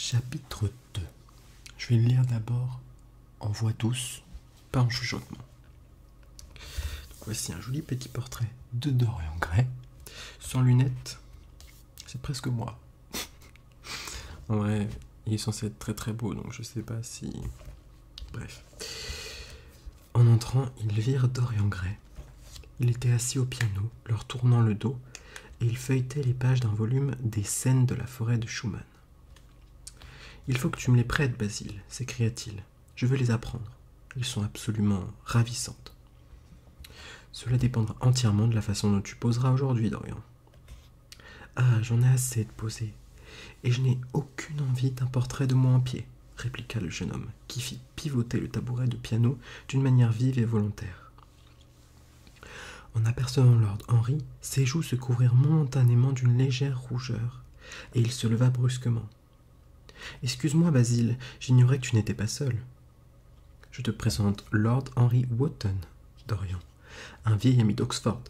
Chapitre 2. Je vais le lire d'abord en voix douce, pas en chuchotement. Donc voici un joli petit portrait de Dorian Gray, sans lunettes. C'est presque moi. En vrai, il est censé être très très beau, donc je sais pas si... Bref. En entrant, ils virent Dorian Gray. Il était assis au piano, leur tournant le dos, et il feuilletait les pages d'un volume des scènes de la forêt de Schumann. « Il faut que tu me les prêtes, Basile, s'écria-t-il. Je veux les apprendre. Ils sont absolument ravissantes. Cela dépendra entièrement de la façon dont tu poseras aujourd'hui, Dorian. Ah, j'en ai assez de poser, et je n'ai aucune envie d'un portrait de moi en pied, répliqua le jeune homme, qui fit pivoter le tabouret de piano d'une manière vive et volontaire. En apercevant Lord Henry, ses joues se couvrirent momentanément d'une légère rougeur, et il se leva brusquement. « Excuse-moi, Basile, j'ignorais que tu n'étais pas seul. Je te présente Lord Henry Wotton, Dorian, un vieil ami d'Oxford.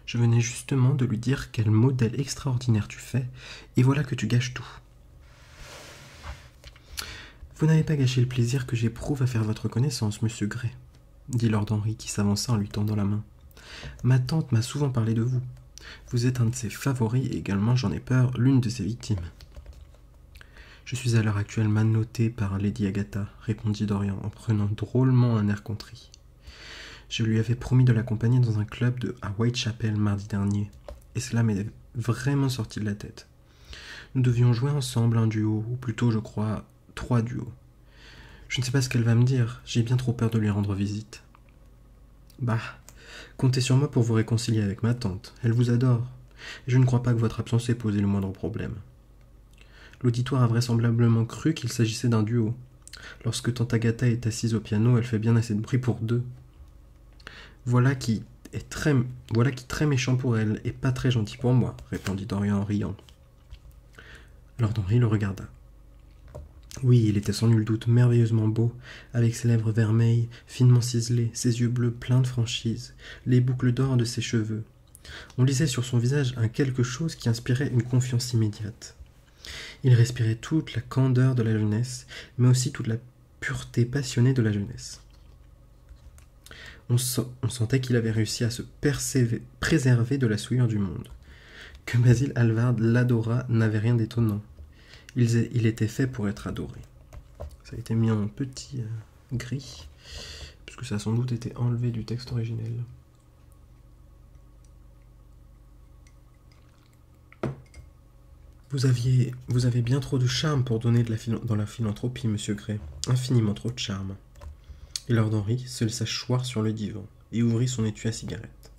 Je venais justement de lui dire quel modèle extraordinaire tu fais, et voilà que tu gâches tout. Vous n'avez pas gâché le plaisir que j'éprouve à faire votre connaissance, monsieur Gray, dit Lord Henry qui s'avança en lui tendant la main. Ma tante m'a souvent parlé de vous. Vous êtes un de ses favoris et également, j'en ai peur, l'une de ses victimes. Je suis à l'heure actuelle manotté par Lady Agatha, répondit Dorian en prenant drôlement un air contrit. Je lui avais promis de l'accompagner dans un club à Whitechapel mardi dernier, et cela m'est vraiment sorti de la tête. Nous devions jouer ensemble un duo, ou plutôt, je crois, 3 duos. Je ne sais pas ce qu'elle va me dire, j'ai bien trop peur de lui rendre visite. Bah, comptez sur moi pour vous réconcilier avec ma tante, elle vous adore, et je ne crois pas que votre absence ait posé le moindre problème. L'auditoire a vraisemblablement cru qu'il s'agissait d'un duo. Lorsque tante Agatha est assise au piano, elle fait bien assez de bruit pour 2. Voilà qui très méchant pour elle et pas très gentil pour moi, répondit Dorian en riant. Lord Henry le regarda. Oui, il était sans nul doute merveilleusement beau, avec ses lèvres vermeilles, finement ciselées, ses yeux bleus pleins de franchise, les boucles d'or de ses cheveux. On lisait sur son visage un quelque chose qui inspirait une confiance immédiate. Il respirait toute la candeur de la jeunesse, mais aussi toute la pureté passionnée de la jeunesse. On sentait qu'il avait réussi à se préserver de la souillure du monde. Que Basil Hallward l'adorât n'avait rien d'étonnant. Il était fait pour être adoré. Ça a été mis en petit gris, puisque ça a sans doute été enlevé du texte originel. Vous avez bien trop de charme pour donner dans la philanthropie, monsieur Gray. Infiniment trop de charme. Et Lord Henry se laissa choir sur le divan et ouvrit son étui à cigarette.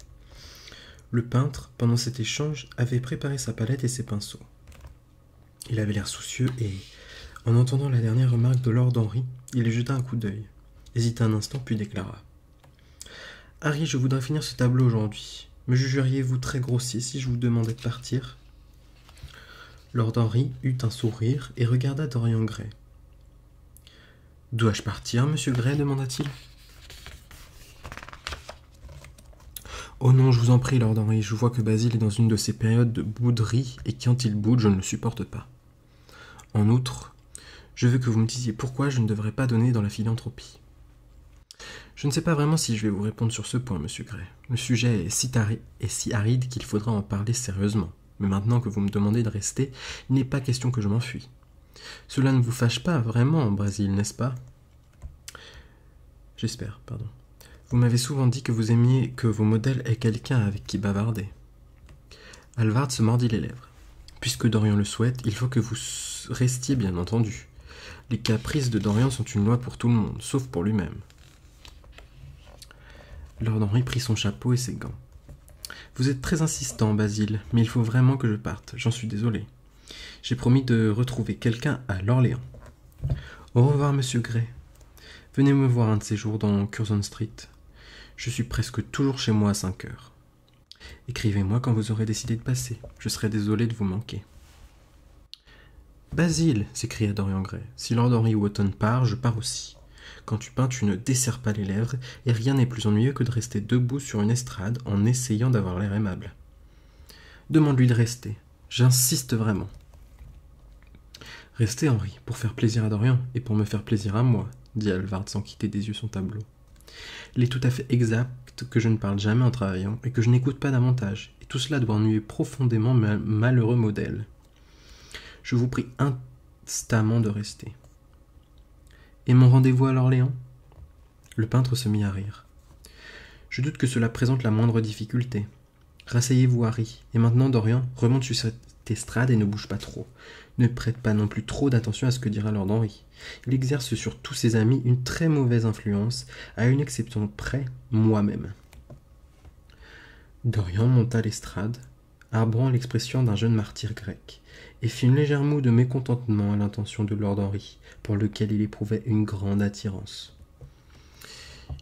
Le peintre, pendant cet échange, avait préparé sa palette et ses pinceaux. Il avait l'air soucieux et, en entendant la dernière remarque de Lord Henry, il y jeta un coup d'œil, hésita un instant puis déclara. « Harry, je voudrais finir ce tableau aujourd'hui. Me jugeriez-vous très grossier si je vous demandais de partir ?» Lord Henry eut un sourire et regarda Dorian Gray. « Dois-je partir, monsieur Gray ?» demanda-t-il. « Oh non, je vous en prie, Lord Henry, je vois que Basile est dans une de ces périodes de bouderie et quand il boude, je ne le supporte pas. En outre, je veux que vous me disiez pourquoi je ne devrais pas donner dans la philanthropie. Je ne sais pas vraiment si je vais vous répondre sur ce point, monsieur Gray. Le sujet est si aride qu'il faudra en parler sérieusement. Mais maintenant que vous me demandez de rester, il n'est pas question que je m'enfuis. Cela ne vous fâche pas vraiment, Basile, n'est-ce pas? J'espère, pardon. Vous m'avez souvent dit que vous aimiez que vos modèles aient quelqu'un avec qui bavarder. Hallward se mordit les lèvres. Puisque Dorian le souhaite, il faut que vous restiez, bien entendu. Les caprices de Dorian sont une loi pour tout le monde, sauf pour lui-même. Lord Henry prit son chapeau et ses gants. Vous êtes très insistant, Basile, mais il faut vraiment que je parte, j'en suis désolé. J'ai promis de retrouver quelqu'un à l'Orléans. Au revoir, monsieur Gray. Venez me voir un de ces jours dans Curzon Street. Je suis presque toujours chez moi à 5 heures. Écrivez-moi quand vous aurez décidé de passer, je serai désolé de vous manquer. Basile, s'écria Dorian Gray, si Lord Henry Wotton part, je pars aussi. Quand tu peins, tu ne desserres pas les lèvres, et rien n'est plus ennuyeux que de rester debout sur une estrade en essayant d'avoir l'air aimable. Demande-lui de rester. J'insiste vraiment. Restez, Henri, pour faire plaisir à Dorian, et pour me faire plaisir à moi, dit Halvard sans quitter des yeux son tableau. Il est tout à fait exact que je ne parle jamais en travaillant, et que je n'écoute pas davantage, et tout cela doit ennuyer profondément mon malheureux modèle. Je vous prie instamment de rester. Et mon rendez-vous à l'Orléans ? Le peintre se mit à rire. Je doute que cela présente la moindre difficulté. Rasseyez-vous, Harry, et maintenant, Dorian, remonte sur cette estrade et ne bouge pas trop. Ne prête pas non plus trop d'attention à ce que dira Lord Henry. Il exerce sur tous ses amis une très mauvaise influence, à une exception près, moi-même. Dorian monta l'estrade, arborant l'expression d'un jeune martyr grec, et fit une légère moue de mécontentement à l'intention de Lord Henry, pour lequel il éprouvait une grande attirance.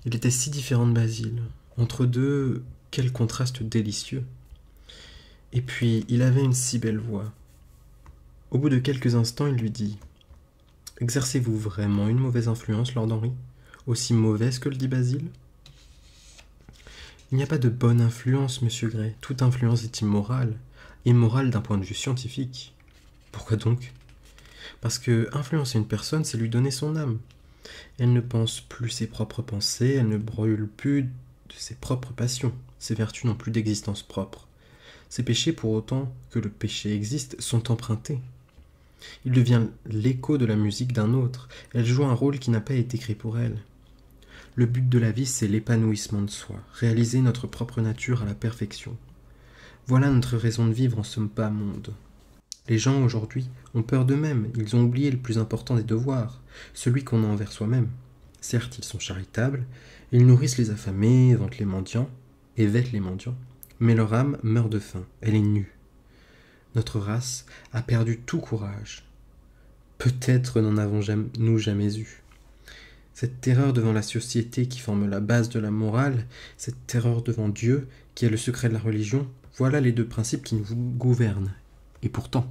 Il était si différent de Basile. Entre deux, quel contraste délicieux. Et puis, il avait une si belle voix. Au bout de quelques instants, il lui dit « Exercez-vous vraiment une mauvaise influence, Lord Henry, aussi mauvaise que le dit Basile ?»« Il n'y a pas de bonne influence, monsieur Gray. Toute influence est immorale. Immorale d'un point de vue scientifique. Pourquoi donc ? Parce que influencer une personne, c'est lui donner son âme. Elle ne pense plus ses propres pensées, elle ne brûle plus de ses propres passions. Ses vertus n'ont plus d'existence propre. Ses péchés, pour autant que le péché existe, sont empruntés. Il devient l'écho de la musique d'un autre. Elle joue un rôle qui n'a pas été écrit pour elle. Le but de la vie, c'est l'épanouissement de soi, réaliser notre propre nature à la perfection. Voilà notre raison de vivre en ce bas monde. Les gens, aujourd'hui, ont peur d'eux-mêmes. Ils ont oublié le plus important des devoirs, celui qu'on a envers soi-même. Certes, ils sont charitables, ils nourrissent les affamés, vêtent les mendiants, mais leur âme meurt de faim, elle est nue. Notre race a perdu tout courage. Peut-être n'en avons-nous jamais eu. Cette terreur devant la société qui forme la base de la morale, cette terreur devant Dieu, qui est le secret de la religion, voilà les deux principes qui nous gouvernent. Et pourtant...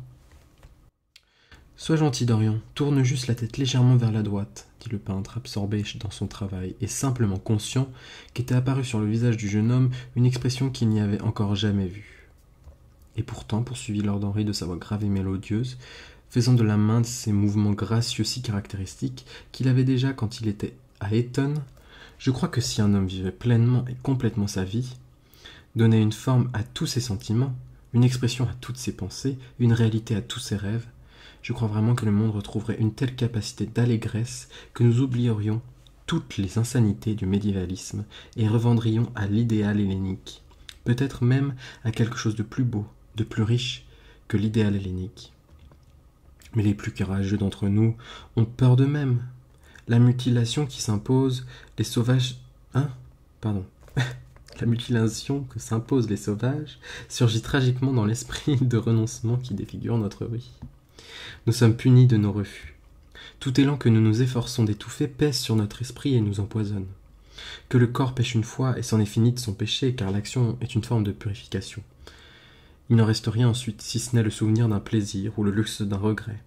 Sois gentil, Dorian, tourne juste la tête légèrement vers la droite, dit le peintre, absorbé dans son travail, et simplement conscient qu'était apparue sur le visage du jeune homme une expression qu'il n'y avait encore jamais vue. Et pourtant, poursuivit Lord Henry de sa voix grave et mélodieuse, faisant de la main de ces mouvements gracieux si caractéristiques qu'il avait déjà quand il était à Eton, je crois que si un homme vivait pleinement et complètement sa vie, donnait une forme à tous ses sentiments, une expression à toutes ses pensées, une réalité à tous ses rêves, je crois vraiment que le monde retrouverait une telle capacité d'allégresse que nous oublierions toutes les insanités du médiévalisme et revendrions à l'idéal hellénique, peut-être même à quelque chose de plus beau, de plus riche que l'idéal hellénique. Mais les plus courageux d'entre nous ont peur d'eux-mêmes. La mutilation qui s'impose, les sauvages... La mutilation que s'imposent les sauvages surgit tragiquement dans l'esprit de renoncement qui défigure notre vie. Nous sommes punis de nos refus. Tout élan que nous nous efforçons d'étouffer pèse sur notre esprit et nous empoisonne. Que le corps pêche une fois et c'en est fini de son péché, car l'action est une forme de purification. Il n'en reste rien ensuite, si ce n'est le souvenir d'un plaisir ou le luxe d'un regret.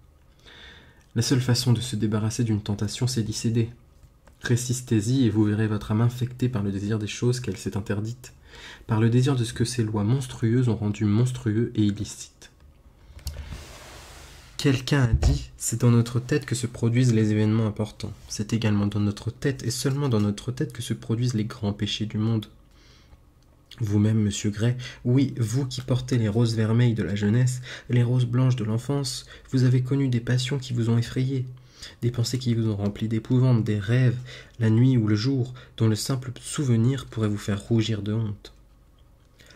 La seule façon de se débarrasser d'une tentation, c'est d'y céder. Résistez-y et vous verrez votre âme infectée par le désir des choses qu'elle s'est interdites, par le désir de ce que ces lois monstrueuses ont rendu monstrueux et illicite. Quelqu'un a dit, c'est dans notre tête que se produisent les événements importants. C'est également dans notre tête et seulement dans notre tête que se produisent les grands péchés du monde. Vous-même, monsieur Gray, oui, vous qui portez les roses vermeilles de la jeunesse, les roses blanches de l'enfance, vous avez connu des passions qui vous ont effrayé, des pensées qui vous ont rempli d'épouvante, des rêves, la nuit ou le jour, dont le simple souvenir pourrait vous faire rougir de honte.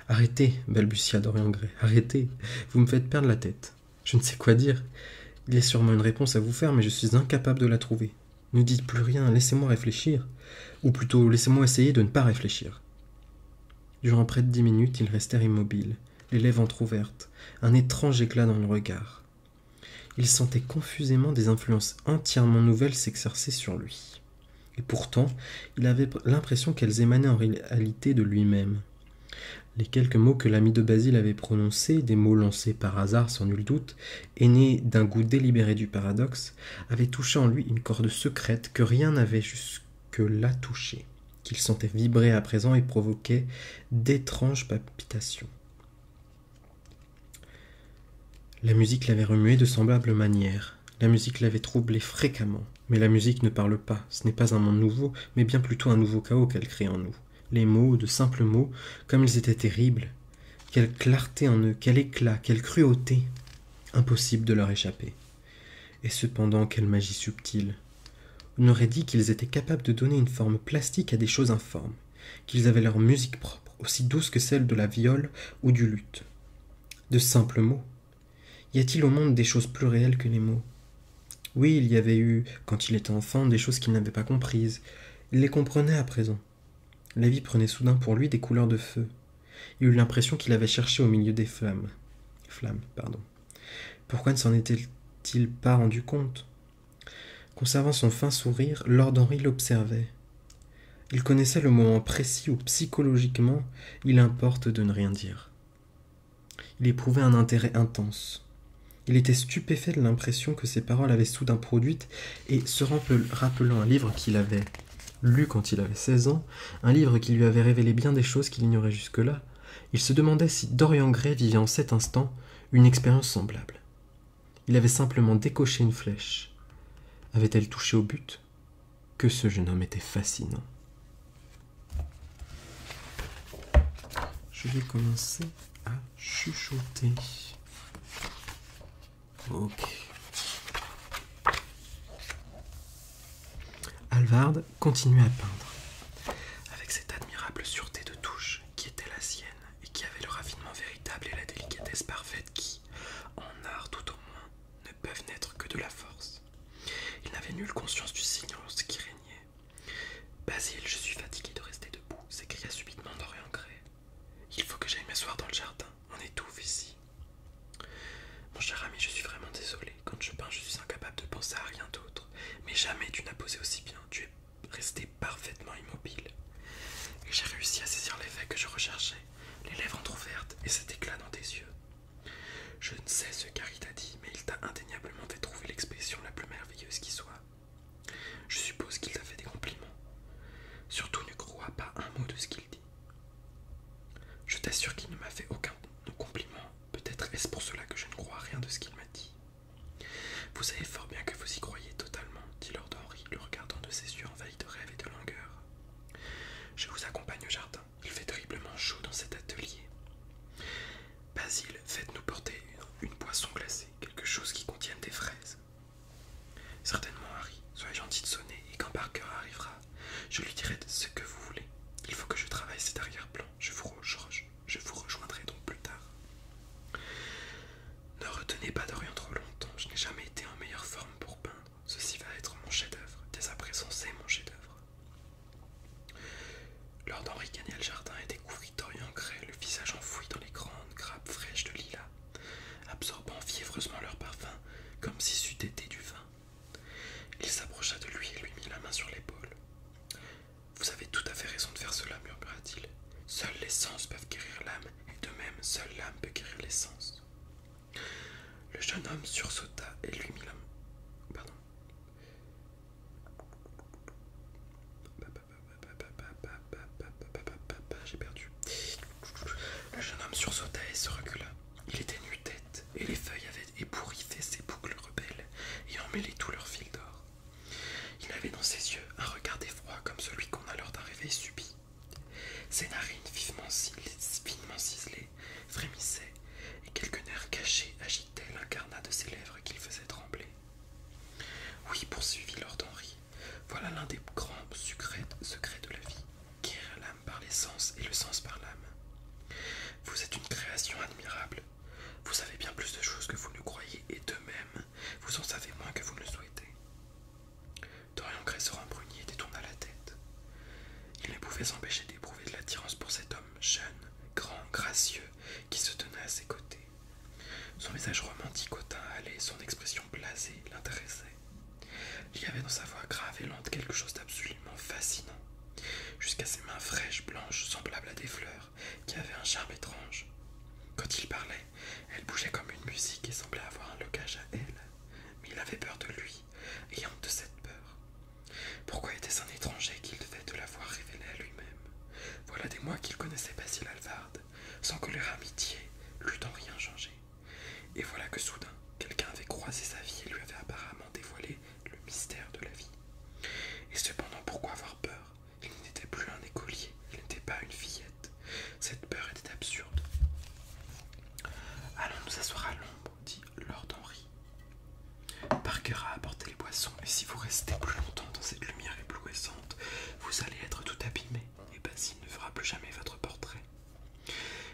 Arrêtez, balbutia Dorian Gray, arrêtez, vous me faites perdre la tête. Je ne sais quoi dire. Il y a sûrement une réponse à vous faire, mais je suis incapable de la trouver. Ne dites plus rien, laissez-moi réfléchir. Ou plutôt, laissez-moi essayer de ne pas réfléchir. Durant près de 10 minutes, ils restèrent immobiles, les lèvres entr'ouvertes, un étrange éclat dans le regard. Il sentait confusément des influences entièrement nouvelles s'exercer sur lui. Et pourtant, il avait l'impression qu'elles émanaient en réalité de lui-même. Les quelques mots que l'ami de Basile avait prononcés, des mots lancés par hasard sans nul doute, et nés d'un goût délibéré du paradoxe, avaient touché en lui une corde secrète que rien n'avait jusque-là touchée, qu'il sentait vibrer à présent et provoquait d'étranges palpitations. La musique l'avait remué de semblable manière. La musique l'avait troublé fréquemment. Mais la musique ne parle pas, ce n'est pas un monde nouveau, mais bien plutôt un nouveau chaos qu'elle crée en nous. Les mots, de simples mots, comme ils étaient terribles. Quelle clarté en eux, quel éclat, quelle cruauté. Impossible de leur échapper. Et cependant, quelle magie subtile. On aurait dit qu'ils étaient capables de donner une forme plastique à des choses informes, qu'ils avaient leur musique propre, aussi douce que celle de la viole ou du luth. De simples mots. Y a-t-il au monde des choses plus réelles que les mots? Oui, il y avait eu, quand il était enfant, des choses qu'il n'avait pas comprises. Il les comprenait à présent. La vie prenait soudain pour lui des couleurs de feu. Il eut l'impression qu'il avait cherché au milieu des flammes. Pourquoi ne s'en était-il pas rendu compte? Conservant son fin sourire, Lord Henry l'observait. Il connaissait le moment précis où, psychologiquement, il importe de ne rien dire. Il éprouvait un intérêt intense. Il était stupéfait de l'impression que ses paroles avaient soudain produite, et se rappelant un livre qu'il avait lu quand il avait 16 ans, un livre qui lui avait révélé bien des choses qu'il ignorait jusque-là, il se demandait si Dorian Gray vivait en cet instant une expérience semblable. Il avait simplement décoché une flèche. Avait-elle touché au but? Que ce jeune homme était fascinant. Je vais commencer à chuchoter. Ok. Hallvard continuait à peindre, avec cette admirable sûreté de touche qui était la sienne et qui avait le raffinement véritable et la délicatesse parfaite qui, en art tout au moins, ne peuvent naître que de la force. Il n'avait nulle conscience du silence qui régnait. « Basile, je suis fatigué de rester debout », s'écria subitement Dorian Gray. « Il faut que j'aille m'asseoir dans le jardin, on étouffe ici. » Mon cher ami, je suis vraiment désolé. Quand je peins, je suis incapable de penser à rien d'autre. Mais jamais tu n'as posé aussi bien. Tu es resté parfaitement immobile. Et j'ai réussi à saisir l'effet que je recherchais, les lèvres entrouvertes et cet éclat dans tes yeux. Je ne sais ce qu'Harry t'a dit, mais il t'a indéniablement fait trouver l'expression la plus merveilleuse qui soit. Je suppose qu'il t'a fait des compliments. Surtout ne crois pas un mot de ce qu'il dit. Je t'assure qu'il ne m'a fait aucun compliment. Peut-être est-ce pour cela que je ne crois rien de ce qu'il m'a dit. Vous savez fort bien que vous y croyez totalement, dit Lord Henry, le regardant de ses yeux envahis de rêve et de langueur. Je vous accompagne au jardin. Il fait terriblement chaud dans cet atelier. Basile, faites-nous porter une boisson glacée, quelque chose qui contienne des fraises. Certainement, Harry. Soyez gentil de sonner, et quand Parker arrivera, je lui dirai ce que vous voulez. Il faut que je travaille cet arrière-plan. Je vous rejoindrai donc plus tard. Ne retenez pas Dorian trop longtemps. Je n'ai jamais été en meilleure forme pour peindre. Ceci va être mon chef-d'œuvre. Dès à présent, c'est mon chef-d'œuvre. Lord Henry gagna le jardin et découvrit Dorian Gray, le visage enfoui dans les grandes grappes fraîches de lilas, absorbant fiévreusement leur parfum, comme si c'eût été du vin. Il s'approcha de lui et lui mit la main sur l'épaule. « Vous avez tout à fait raison de faire cela, murmura-t-il. Seuls les sens peuvent guérir l'âme, et de même, seule l'âme peut guérir les sens. » Le jeune homme sursauta et lui mit la main. Pardon. J'ai perdu. Le jeune homme sursauta et se recula. Il était nu-tête, et les feuilles avaient ébouriffé ses boucles rebelles et emmêlé tout leur fil d'or. Il avait dans ses yeux un regard d'effroi comme celui qu'on a lors d'un réveil subit. Ses narines finement ciselées frémissaient, et quelques nerfs cachés agitaient l'incarnat de ses lèvres qui le faisaient trembler. « Oui, poursuivit Lord Henry, voilà l'un des grands secrets de la vie, guérir l'âme par les sens et le sens par l'âme. Vous êtes une création admirable. Vous savez bien plus de choses que vous ne croyez, et de même, vous en savez moins que vous ne le souhaitez. » Dorian Gray se rembrunit et détourna la tête. Il ne pouvait s'empêcher d'éprouver de l'attirance pour cet homme jeune, grand, gracieux, qui se tenait à ses côtés. Son visage romantique au teint hâlé, son expression blasée l'intéressait. Il y avait dans sa voix grave et lente quelque chose d'absolument fascinant, jusqu'à ses mains fraîches, blanches, semblables à des fleurs, qui avaient un charme étrange. Quand il parlait, elle bougeait comme une musique et semblait avoir un locage à elle, mais il avait peur de lui, et honte de cette peur. Pourquoi était-ce un étranger qu'il devait de l'avoir révélé à lui-même? Voilà des mois qu'il connaissait Basile Hallvard, sans que leur amitié l'eût en rien changé. Et voilà que soudain, quelqu'un avait croisé sa vie et lui avait apparemment poisson, et si vous restez plus longtemps dans cette lumière éblouissante, vous allez être tout abîmé, et Basile ne fera plus jamais votre portrait.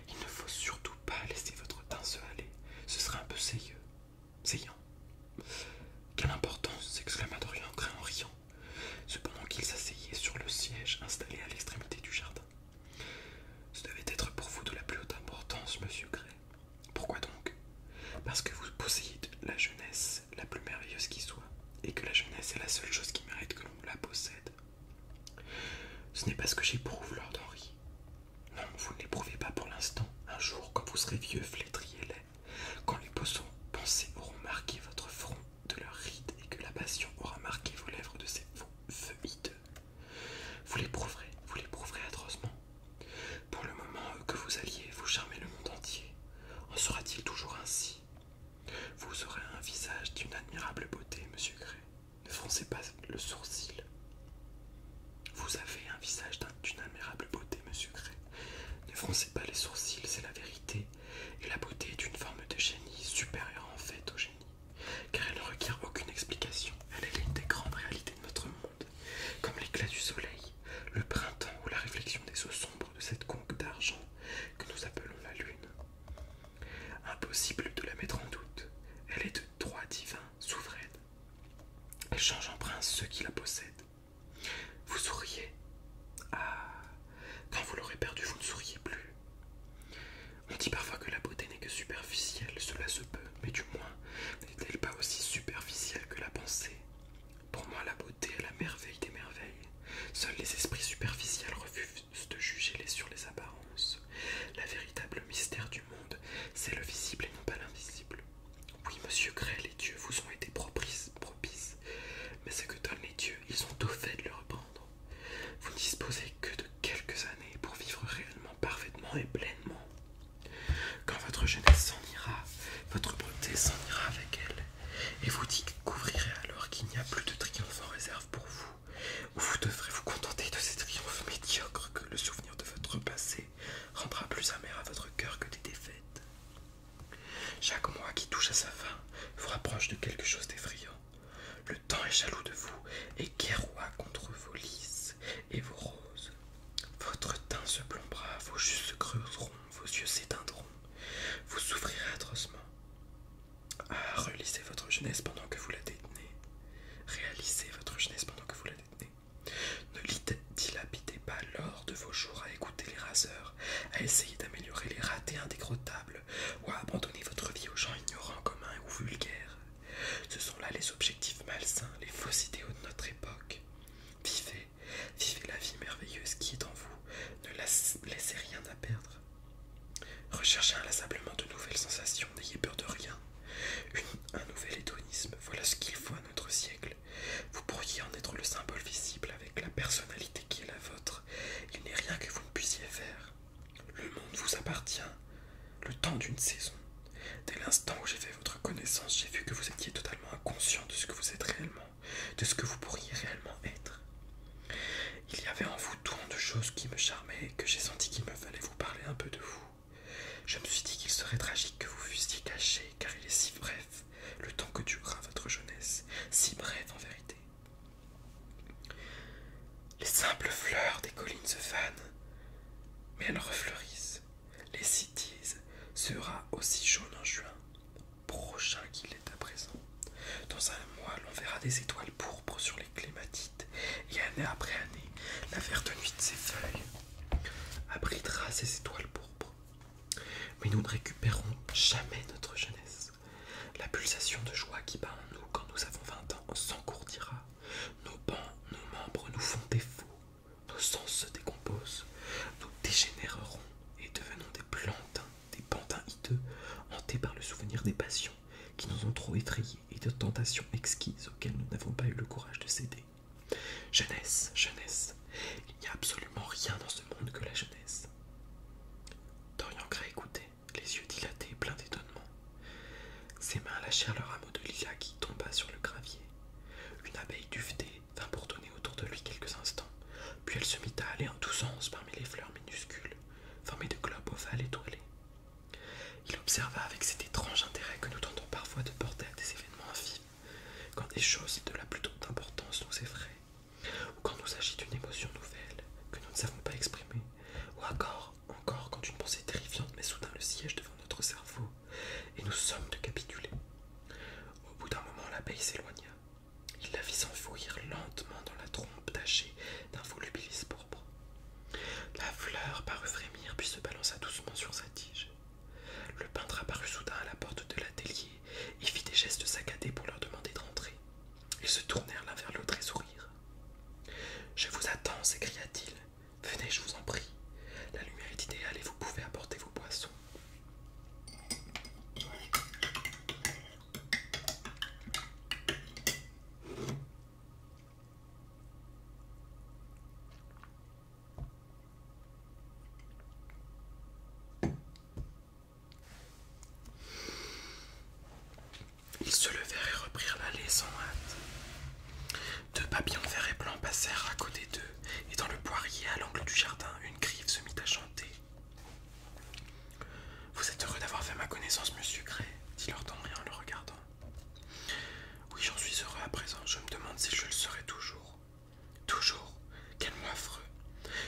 Il ne faut surtout pas laisser votre teint se haler, ce serait un peu saillant. Quelle importance, s'exclama Dorian Gray en riant, cependant qu'il s'asseyait sur le siège installé à l'extrémité du jardin. Ce devait être pour vous de la plus haute importance, monsieur Gray. Pourquoi donc? Parce que vous possédez la jeunesse la plus merveilleuse qui soit, et que la jeunesse est la seule chose qui mérite que l'on la possède. Ce n'est pas ce que j'éprouve, Lord Henry. Non, vous ne l'éprouvez pas pour l'instant. Un jour, quand vous serez vieux, flétri et laid, quand les pensées auront marqué votre front de leurs rides et que la passion aura marqué vos lèvres de ses feux hideux, vous l'éprouverez atrocement. Pour le moment que vous alliez vous charmer le monde entier, en sera-t-il toujours ainsi? Vous aurez un visage d'une admirable beauté, monsieur Gray. Ne froncez pas le sourcil. Vous avez un visage d'une admirable beauté, monsieur Gray. Ne froncez pas les sourcils, c'est la vérité. Et la beauté est une forme de génie supérieure en fait au génie, car elle ne requiert aucune explication. Elle est l'une des grandes réalités de notre monde, comme l'éclat du soleil, le printemps ou la réflexion des eaux sombres de cette conque d'argent que nous appelons la lune. Impossible de la mettre en doute. Elle est de droit divin, souveraine. Elle change en prince ceux qui la possèdent. Vous souriez. Ah, quand vous l'aurez perdue, vous ne souriez plus. On dit parfois que la beauté n'est que superficielle, cela se peut, mais du moins n'est-elle pas aussi superficielle que la pensée? Pour moi, la beauté est la merveille des merveilles. Seuls les esprits superficiels refusent de juger sur les apparences. La véritable mystère du monde, c'est le visible et non pas l'invisible. Oui, monsieur Gray, les dieux vous ont été propices, mais ce que donnent les dieux, ils ont au fait de le reprendre. Vous ne disposez que de quelques années pour vivre réellement, parfaitement et pleinement. Quand votre jeunesse s'en ira, votre beauté s'en ira avec elle, et vous découvrirez alors qu'il n'y a plus de triomphe en réserve pour vous, ou vous devrez vous contenter de ces triomphes médiocres que le souvenir de votre passé rendra plus amer à votre cœur que des défaites. Chaque mois qui touche à sa fin vous rapproche de quelque chose d'effrayant. Le temps est jaloux de vous et guerroie contre vos lys et vos roses. Votre teint se plombera, vos joues se creuseront, vos yeux s'éteindront. Vous souffrirez atrocement. Ah, relisez votre jeunesse pendant que vous la détenez. Réalisez votre jeunesse pendant que vous la détenez. Ne dilapidez pas l'or de vos jours à écouter les raseurs, à essayer d'améliorer les ratés indécrottables ou à abandonner votre vie aux gens ignorants, communs ou vulgaires. Ce sont là les objectifs malsains, les faux idéaux de notre époque. Vivez la vie merveilleuse qui est en vous, ne laissez rien à perdre. Recherchez inlassablement de nouvelles sensations, n'ayez peur de rien. Un nouvel hédonisme, voilà ce qu'il faut à notre siècle. Vous pourriez en être le symbole visible avec la personnalité qui est la vôtre. Il n'est rien que vous ne puissiez faire. Le monde vous appartient, le temps d'une saison. Dès l'instant où j'ai fait votre connaissance, j'ai vu que vous étiez totalement inconscient de ce que vous êtes réellement, de ce que vous pourriez réellement être. Il y avait en vous tant de choses qui me charmaient que j'ai senti qu'il me fallait vous parler un peu de vous. Je me suis dit qu'il serait tragique que vous fussiez caché, car il est si bref, le temps que durera votre jeunesse, si bref en vérité. Les simples fleurs des collines se fanent, mais elles refleurissent. Les cytises sera aussi jaune en juin, prochain qu'il est à présent. Dans un mois, l'on verra des étoiles pourpres sur les clématites, et année après année, la verte nuit de ses feuilles abritera ces étoiles pourpres. Mais nous ne récupérons jamais notre jeunesse. La pulsation de joie qui bat en nous quand nous avons 20 ans s'engourdira. Nos membres nous font défaut. Nos sens se décomposent. Nous dégénérerons et devenons des pantins hideux, hantés par le souvenir des passions qui nous ont trop effrayés et de tentations exquises auxquelles nous n'avons pas eu le courage de céder. Jeunesse, jeunesse. Il n'y a absolument rien dans ce monde que la jeunesse. Dorian Gray écoutait, les yeux dilatés et pleins d'étonnement. Ses mains lâchèrent le rameau de lilas qui tomba sur le gravier. Une abeille duvetée vint bourdonner autour de lui quelques instants, puis elle se mit à aller en tous sens parmi les fleurs minuscules, formées de globes ovales étoilés. Il observa avec cet étrange intérêt que nous tentons parfois de porter à des événements infimes, quand des choses de la plus haute importance nous effraient, ou quand nous agit une émotion nouvelle que nous ne savons pas exprimer, ou encore quand une pensée terrifiante met soudain le siège devant notre cerveau et nous sommes de capituler. Au bout d'un moment, l'abeille s'éloigna. Il la vit s'enfouir lentement dans la trompe tachée d'un volubilis pourpre. La fleur parut frémir puis se balança doucement sur sa tige. Le peintre apparut soudain à la porte de l'atelier et fit des gestes saccadés pour leur demander de rentrer. Ils se tournèrent l'un vers l'autre et sourirent. « Je vous attends, s'écria-t-il. Venez, je vous en prie. La lumière est idéale et vous pouvez apporter vos boissons. » Ils se levèrent et reprirent l'allée sans hâte. Deux papillons verts et blancs passèrent à côté d'eux, et dans le poirier à l'angle du jardin, une grive se mit à chanter. « Vous êtes heureux d'avoir fait ma connaissance, monsieur Gray, dit Lord Henry en le regardant. Oui, j'en suis heureux à présent, je me demande si je le serai toujours. Toujours? Quel mot affreux!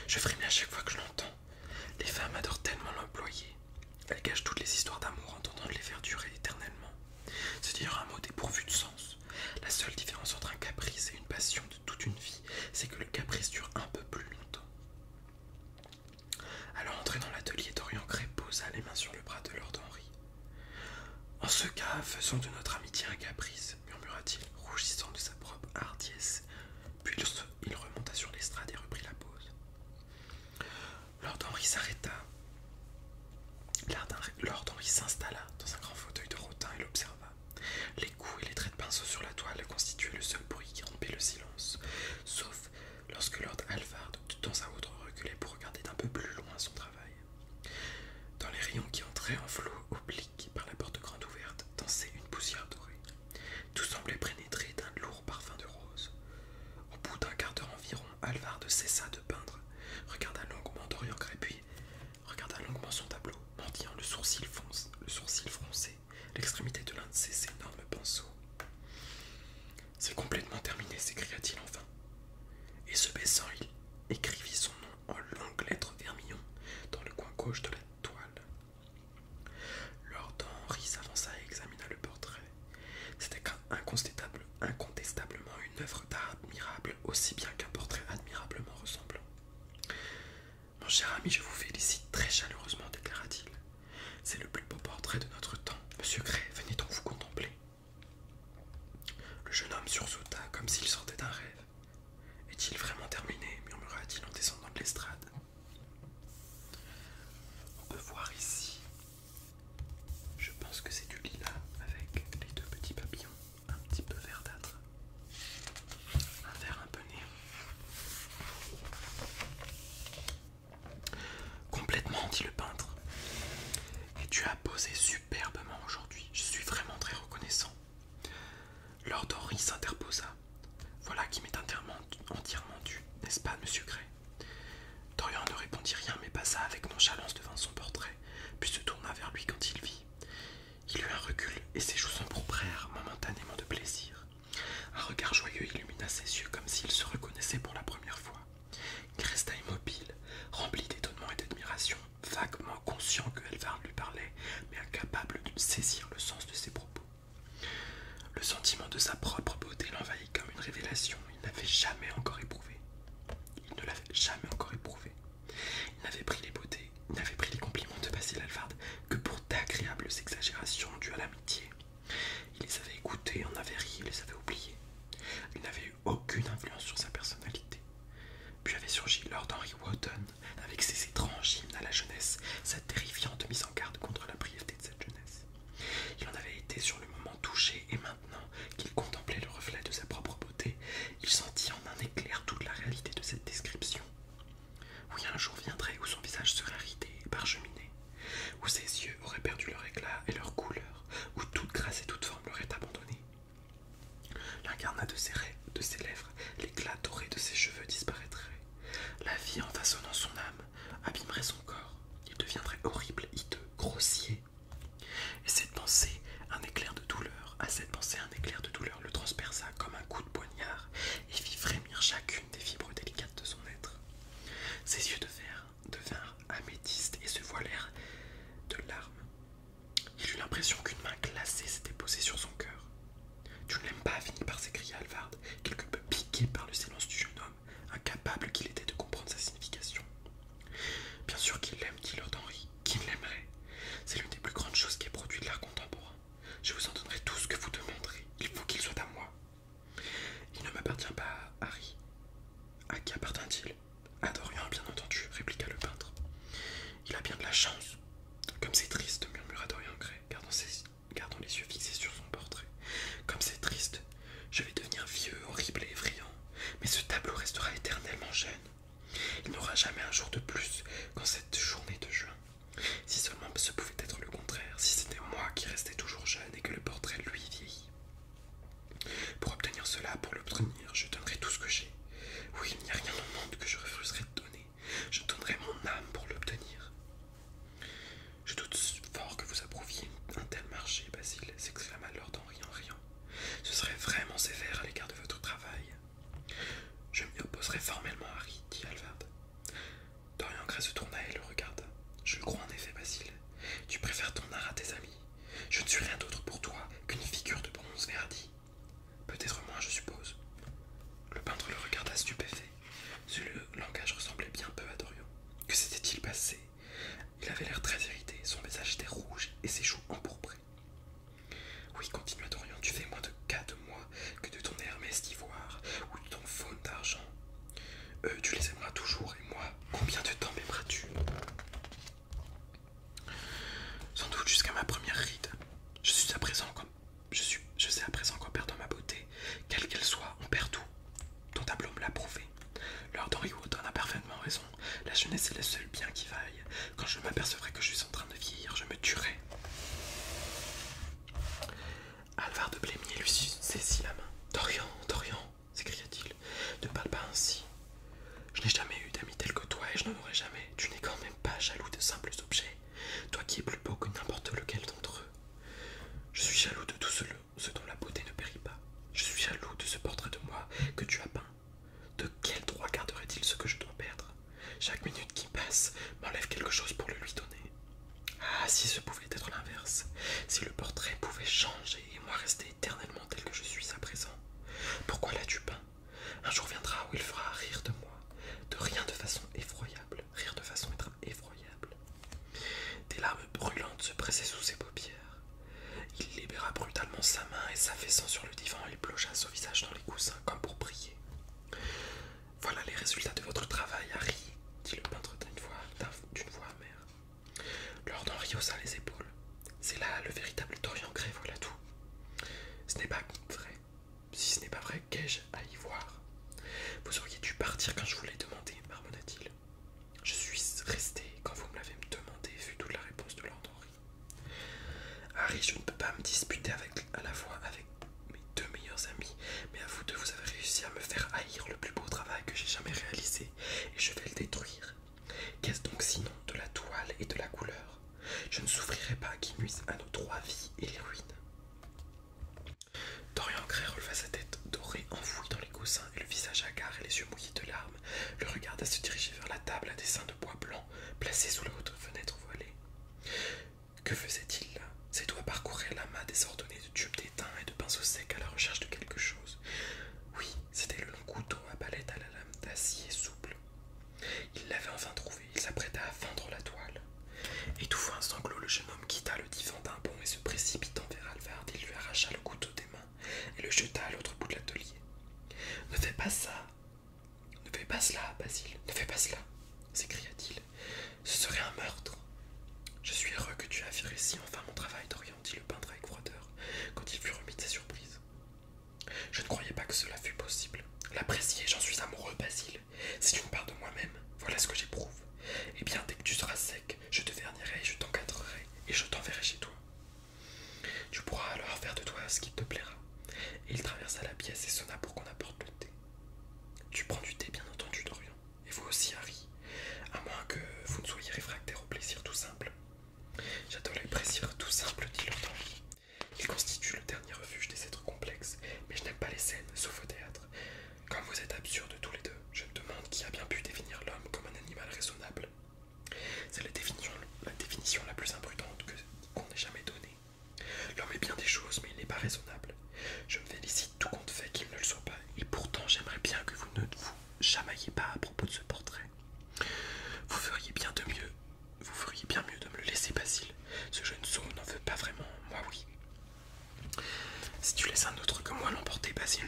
Je frémis à chaque fois que je l'entends. Les femmes adorent tellement l'employer. Elles cachent toutes les histoires d'amour en tentant de les faire durer éternellement. C'est dire un mot dépourvu de sens. La seule différence entre un caprice et une passion de toute une vie, c'est que le caprice dure un peu plus longtemps. » Alors entré dans l'atelier, Dorian Gray posa les mains sur le bras de Lord Henry. « En ce cas, faisons de notre amitié un caprice, murmura-t-il, rougissant de sa propre hardiesse. Puis il remonta sur l'estrade et reprit la pose. Lord Henry s'arrêta. Lord Henry s'installa dans un grand fauteuil de rotin et l'observa. Les coups et les traits de pinceau sur la toile constituaient le seul bruit qui rompait le silence, sauf lorsque Lord Alvard de temps à autre reculait pour regarder d'un peu plus loin son travail. Dans les rayons qui entraient en flot oblique par la porte grande ouverte, dansait une poussière dorée. Tout semblait pénétré d'un lourd parfum de rose. Au bout d'un quart d'heure environ, Alvard cessa de peindre, regarda longuement Dorian Gray, puis regarda longuement son tableau, mordillant le sourcil froncé, l'extrémité de l'un de ses énormes pinceaux. « C'est complètement terminé, s'écria-t-il enfin. Et se baissant, il écrivit son nom en longues lettres vermillon dans le coin gauche de la toile. Lord Henry s'avança et examina le portrait. C'était incontestablement une œuvre d'art admirable, aussi bien qu'un portrait admirablement ressemblant. « Mon cher ami, je vous félicite très chaleureusement, déclara-t-il. C'est le plus beau portrait de notre temps. Monsieur Gray, venez donc vous contempler. » Le jeune homme sursauta comme s'il sortait d'un rêve. « Est-il vraiment terminé ?» murmura-t-il en descendant de l'estrade. On peut voir ici. Je pense que c'est du lilas avec les deux petits papillons, un petit peu verdâtre. Un vert un peu néon. Complètement, dit le peintre. Et tu as posé superbement aujourd'hui. Je suis vraiment très reconnaissant. Lord Henry s'interposa. Voilà qui m'est entièrement dû, n'est-ce pas, monsieur Gray? Dorian ne répondit rien, mais passa avec nonchalance devant son portrait, puis se tourna vers lui quand il vit. Il eut un recul, et ses joues s'empourprèrent momentanément de plaisir. Un regard joyeux illumina ses yeux comme s'il se reconnaissait pour la première fois. Il resta immobile, rempli d'étonnement et d'admiration, vaguement conscient que Alvard lui parlait, mais incapable de saisir le sens de ses propos. Le sentiment de sa propre beauté l'envahit comme une révélation. Il ne l'avait jamais encore éprouvé. Il n'avait pris les compliments de Basil Alvard que pour d'agréables exagérations dues à l'amitié. Il les avait écoutés, en avait ri et les avait oubliés. Il n'avait eu aucune influence sur sa personnalité. Puis avait surgi Lord Henry Wotton, avec ses étranges hymnes à la jeunesse, sa terrifiante mise en garde contre la brièveté de cette jeunesse. Il en avait été sur le moment touché, et maintenant qu'il contemplait le reflet de sa propre beauté, il sentit en un éclair toute la réalité de cette description. Oui, un jour viendrait où son visage serait ridé et parcheminé, où ses yeux auraient perdu leur éclat et leur couleur, où toute grâce et toute forme l'auraient abandonné. L'incarnat de ses lèvres, l'éclat doré de ses cheveux disparaîtrait. La vie, en façonnant son âme, abîmerait son corps. Il deviendrait horrible, hideux, grossier. Et à cette pensée, un éclair de douleur le transperça comme part, s'écria Halvard, quelque peu piqué par le silence du jeune homme, incapable qu'il était de comprendre sa signification. Bien sûr qu'il l'aime, dit Lord Henry. Qui ne l'aimerait? C'est l'une des plus grandes choses qui ait produit de l'art contemporain. Je vous en donnerai tout ce que vous demanderez. Il faut qu'il soit à moi. Il ne m'appartient pas, Harry. À qui appartient-il? À Dorian, bien entendu, répliqua le peintre. Il a bien de la chance. Comme c'est triste, murmura Dorian Gray, gardant les yeux fixés sur son portrait. Comme c'est triste. Je vais devenir vieux, horrible et effrayant. Mais ce tableau restera éternellement jeune. Il n'aura jamais un jour de plus qu'en cette journée de juin. Si seulement ce pouvait être le contraire, si c'était moi qui restais toujours jeune et que le portrait, lui, vieillit. Pour obtenir cela, pour l'obtenir, je donnerai tout ce que j'ai. Oui, il n'y a rien au monde que je refuserais de donner. Je donnerai mon âme pour l'obtenir. Je doute fort que vous approuviez un tel marché, Basile, s'exclama Lord Henry en riant. Ce serait vraiment sévère à l'égard de votre travail. Je m'y opposerai formellement, Harry, dit Halvard. Dorian Gray se tourna et le regarda. Je le crois en effet, Basile. Tu préfères ton art à tes amis. Je ne suis rien d'autre pour toi qu'une figure de bronze verdi. Peut-être moins, je suppose. Le peintre le regarda stupéfait. Ce langage ressemblait bien peu à Dorian. Que s'était-il passé? Il avait l'air très irrité, son visage était rouge et ses joues empourprées. Oui, continua Dorian, tu fais moins de cas de moi que de ton Hermès d'ivoire ou de ton faune d'argent. Eux, tu les aimeras toujours, et moi, combien de temps m'aimeras-tu? Sans doute jusqu'à ma première ride. Je sais à présent qu'en perdant ma beauté, quelle qu'elle soit, on perd tout. Ton tableau me l'a prouvé. Lord Henry Wotton a parfaitement raison. La jeunesse est le seul bien qui vaille. Quand je m'apercevrai que je suis en train de vieillir, je me tuerai. Halvard de Blémier lui saisit la main. Dorian, Dorian, s'écria-t-il, ne parle pas ainsi. Je n'ai jamais eu d'amis tels que toi et je n'en aurai jamais. Tu n'es quand même pas jaloux de simples objets, toi qui es plus beau que n'importe lequel d'entre eux. Je suis jaloux de tout ce dont la beauté ne périt pas. Je suis jaloux de ce portrait de moi que tu as peint. De quel droit garderait-il ce que je dois perdre? Chaque minute qui passe m'enlève quelque chose pour le lui donner. Ah, si ce pouvait être l'inverse, si le portrait pouvait changer et moi rester éternellement tel que je suis à présent. Pourquoi l'as-tu peint? Un jour viendra où il fera rire de moi, de rien de façon effroyable, rire de façon effroyable. Des larmes brûlantes se pressaient sous ses paupières. Il libéra brutalement sa main et s'affaissant sur le divan, il plongea son visage dans les coussins comme pour prier. Voilà les résultats de votre travail, Harry, dit le peintre d'une voix amère. Lord Henry haussa les épaules. C'est là le véritable Dorian Gray, voilà tout. Ce n'est pas vrai. Si ce n'est pas vrai, qu'ai-je à y voir? Vous auriez dû partir quand je vous l'ai demandé, marmonna-t-il. Je suis resté quand vous me l'avez demandé, fut toute la réponse de Lord Henry. Harry, je ne peux pas me disputer à la fois avec mes deux meilleurs amis, mais à vous deux, vous avez réussi à me faire haïr le plus beau travail que j'ai jamais réalisé, et je vais le détruire. Qu'est-ce donc sinon de la toile et de la couleur? Je ne souffrirai pas qu'ils nuisent à nos trois vies et les ruinent. Dorian Gray releva sa tête dorée enfouie dans les coussins et le visage hagard et les yeux mouillés de larmes le regarda se diriger vers la table à dessin de bois blanc placée sous la haute fenêtre voilée. Que faisait-il là? Ses doigts parcouraient l'amas désordonné de tubes d'étain et de pinceaux secs à la recherche de quelque chose. Oui, c'était le long couteau à palette à la lame d'acier souple. Il l'avait enfin trouvé, il s'apprêta à fendre la toile. Étouffant un sanglot, le jeune homme quitta le divan d'un bond et se précipitant vers Halvard, il lui arracha le couteau des mains et le jeta à l'autre bout de l'atelier. Ne fais pas ça! Ne fais pas cela, Basile, ne fais pas cela! S'écria-t-il. Ce serait un meurtre. Je suis heureux que tu aies réussi enfin mon travail, Dorian, dit le peintre avec froideur, quand il fut remis de sa surprise. Je ne croyais pas que cela fût possible. L'apprécier, j'en suis amoureux, Basile. C'est une part de moi-même, voilà ce que j'éprouve. Eh bien, dès que tu seras sec, je te vernirai, je t'encadrerai, et je t'enverrai chez toi. Tu pourras alors faire de toi ce qui te plaira. Et il traversa la pièce et sonna pour qu'on apporte le thé. Tu prends du thé, bien entendu, Dorian. Et vous aussi, Harry. À moins que vous ne soyez réfractaire au plaisir tout simple. J'adore les plaisirs tout simples, dit Lord Henry. Ils constituent le dernier refuge des êtres complexes, mais je n'aime pas les scènes, sauf au théâtre. Comme vous êtes absurdes tous les deux, je me demande qui a bien pu définir l'homme comme un animal raisonnable. C'est la définition la plus imprudente qu'on ait jamais donnée. L'homme est bien des choses, mais il n'est pas raisonnable. Je me félicite tout compte fait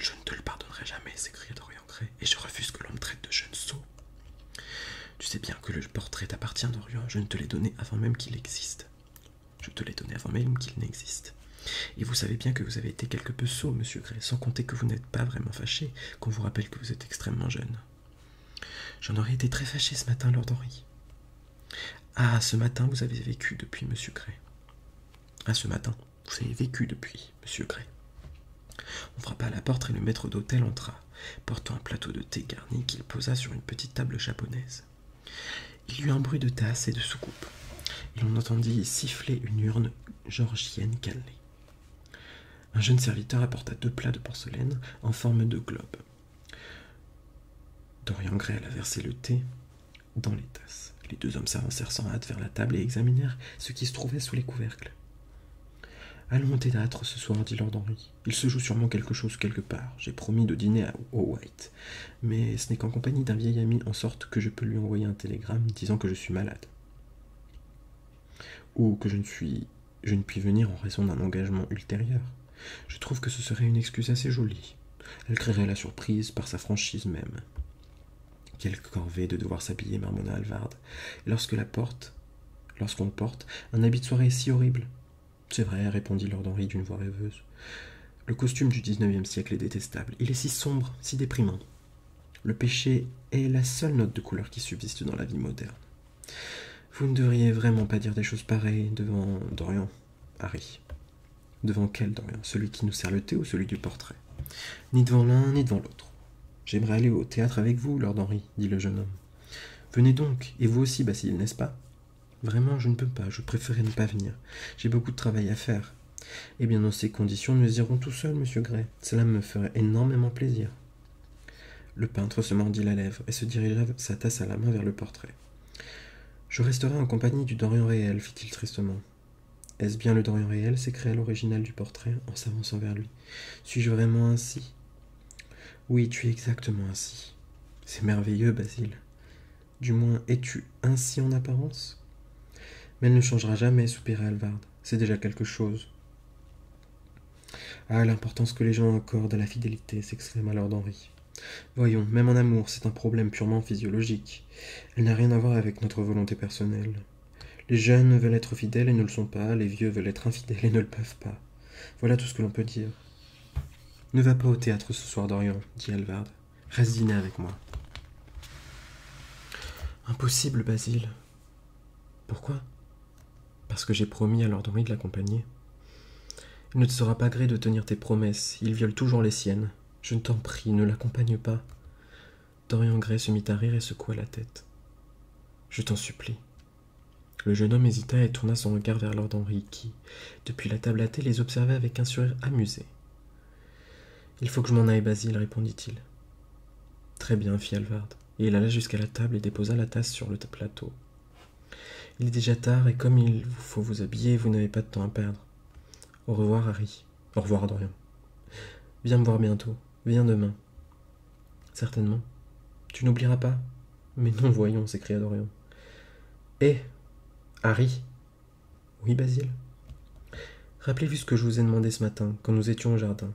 Je ne te le pardonnerai jamais, s'écria Dorian Gray, et je refuse que l'on me traite de jeune sot. Tu sais bien que le portrait t'appartient, Dorian, je ne te l'ai donné avant même qu'il existe. Je te l'ai donné avant même qu'il n'existe. Et vous savez bien que vous avez été quelque peu sot, monsieur Gray, sans compter que vous n'êtes pas vraiment fâché, qu'on vous rappelle que vous êtes extrêmement jeune. J'en aurais été très fâché ce matin, Lord Henry. Ah, ce matin, vous avez vécu depuis, monsieur Gray. Ah, ce matin, vous avez vécu depuis, monsieur Gray. On frappa à la porte et le maître d'hôtel entra, portant un plateau de thé garni qu'il posa sur une petite table japonaise. Il y eut un bruit de tasse et de soucoupe, et l'on entendit siffler une urne georgienne cannelée. Un jeune serviteur apporta 2 plats de porcelaine en forme de globe. Dorian Gray alla verser le thé dans les tasses. Les 2 hommes s'avancèrent sans hâte vers la table et examinèrent ce qui se trouvait sous les couvercles. « Allons au théâtre ce soir, dit Lord Henry. Il se joue sûrement quelque chose quelque part. J'ai promis de dîner au White, mais ce n'est qu'en compagnie d'un vieil ami, en sorte que je peux lui envoyer un télégramme disant que je suis malade. Ou que je ne puis venir en raison d'un engagement ultérieur. Je trouve que ce serait une excuse assez jolie. Elle créerait la surprise par sa franchise même. Quelle corvée de devoir s'habiller, marmonna Hallvard. Et lorsqu'on porte un habit de soirée est si horrible. C'est vrai, répondit Lord Henry d'une voix rêveuse. Le costume du XIXe siècle est détestable. Il est si sombre, si déprimant. Le péché est la seule note de couleur qui subsiste dans la vie moderne. Vous ne devriez vraiment pas dire des choses pareilles devant Dorian, Harry. Devant quel Dorian? Celui qui nous sert le thé ou celui du portrait? Ni devant l'un, ni devant l'autre. J'aimerais aller au théâtre avec vous, Lord Henry, dit le jeune homme. Venez donc, et vous aussi, Basil, n'est-ce pas? Vraiment, je ne peux pas, je préférais ne pas venir. J'ai beaucoup de travail à faire. Eh bien, dans ces conditions, nous irons tout seuls, monsieur Gray. Cela me ferait énormément plaisir. Le peintre se mordit la lèvre et se dirigea sa tasse à la main vers le portrait. Je resterai en compagnie du Dorian réel, fit-il tristement. Est-ce bien le Dorian réel? S'écria l'original du portrait en s'avançant vers lui. Suis-je vraiment ainsi? Oui, tu es exactement ainsi. C'est merveilleux, Basil. Du moins, es-tu ainsi en apparence? Mais elle ne changera jamais, soupira Hallvard. C'est déjà quelque chose. Ah, l'importance que les gens accordent à la fidélité, s'exclama Lord Henry. Voyons, même en amour, c'est un problème purement physiologique. Elle n'a rien à voir avec notre volonté personnelle. Les jeunes veulent être fidèles et ne le sont pas, les vieux veulent être infidèles et ne le peuvent pas. Voilà tout ce que l'on peut dire. Ne va pas au théâtre ce soir, Dorian, dit Hallvard. Reste dîner avec moi. Impossible, Basil. Pourquoi? Parce que j'ai promis à Lord Henry de l'accompagner. Il ne te sera pas gré de tenir tes promesses, il viole toujours les siennes. Je t'en prie, ne l'accompagne pas. Dorian Gray se mit à rire et secoua la tête. Je t'en supplie. Le jeune homme hésita et tourna son regard vers Lord Henry qui, depuis la table à thé, les observait avec un sourire amusé. Il faut que je m'en aille, Basil, répondit-il. Très bien, fit Hallvard, et il alla jusqu'à la table et déposa la tasse sur le plateau. Il est déjà tard, et comme il vous faut vous habiller, vous n'avez pas de temps à perdre. Au revoir, Harry. Au revoir, Dorian. Viens me voir bientôt. Viens demain. Certainement. Tu n'oublieras pas? Mais non, voyons, s'écria Dorian. Eh, Harry? Oui, Basil? Rappelez-vous ce que je vous ai demandé ce matin, quand nous étions au jardin.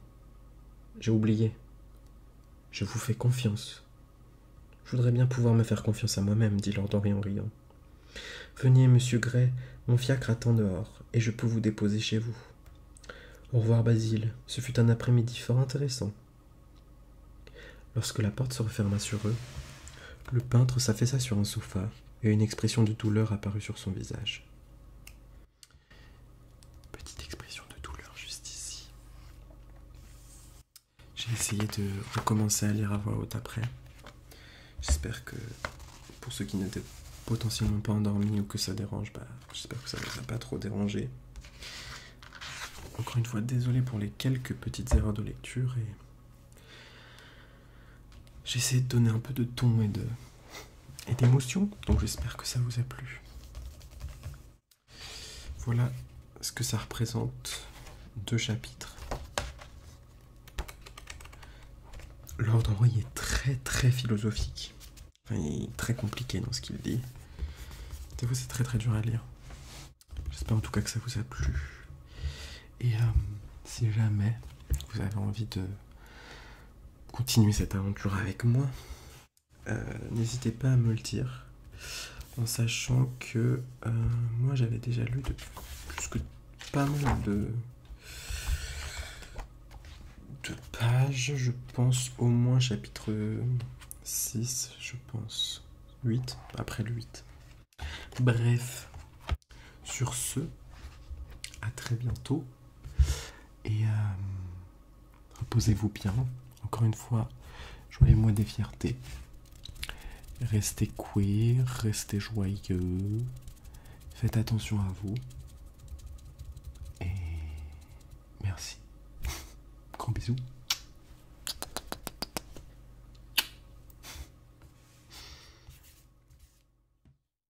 J'ai oublié. Je vous fais confiance. Je voudrais bien pouvoir me faire confiance à moi-même, dit Lord Henry en riant. Venez, monsieur Gray, mon fiacre attend dehors, et je peux vous déposer chez vous. Au revoir, Basil. Ce fut un après-midi fort intéressant. Lorsque la porte se referma sur eux, le peintre s'affaissa sur un sofa, et une expression de douleur apparut sur son visage. Petite expression de douleur juste ici. J'ai essayé de recommencer à lire à voix haute après. J'espère que, pour ceux qui n'étaient potentiellement pas endormis ou que ça dérange, j'espère que ça ne vous a pas trop dérangé. Encore une fois, désolé pour les quelques petites erreurs de lecture et j'ai essayé de donner un peu de ton et d'émotion, donc j'espère que ça vous a plu. Voilà ce que ça représente, 2 chapitres. Lord Henry est très très philosophique. Enfin, il est très compliqué dans ce qu'il dit. Des fois, c'est très très dur à lire. J'espère en tout cas que ça vous a plu. Et si jamais vous avez envie de continuer cette aventure avec moi, n'hésitez pas à me le dire, en sachant que moi j'avais déjà lu de plus que pas mal de pages, je pense au moins chapitre 6, je pense. 8, après le 8. Bref, sur ce, à très bientôt et reposez-vous bien. Encore une fois, joyeux mois des fiertés. Restez queer, restez joyeux, faites attention à vous et merci. Gros bisous.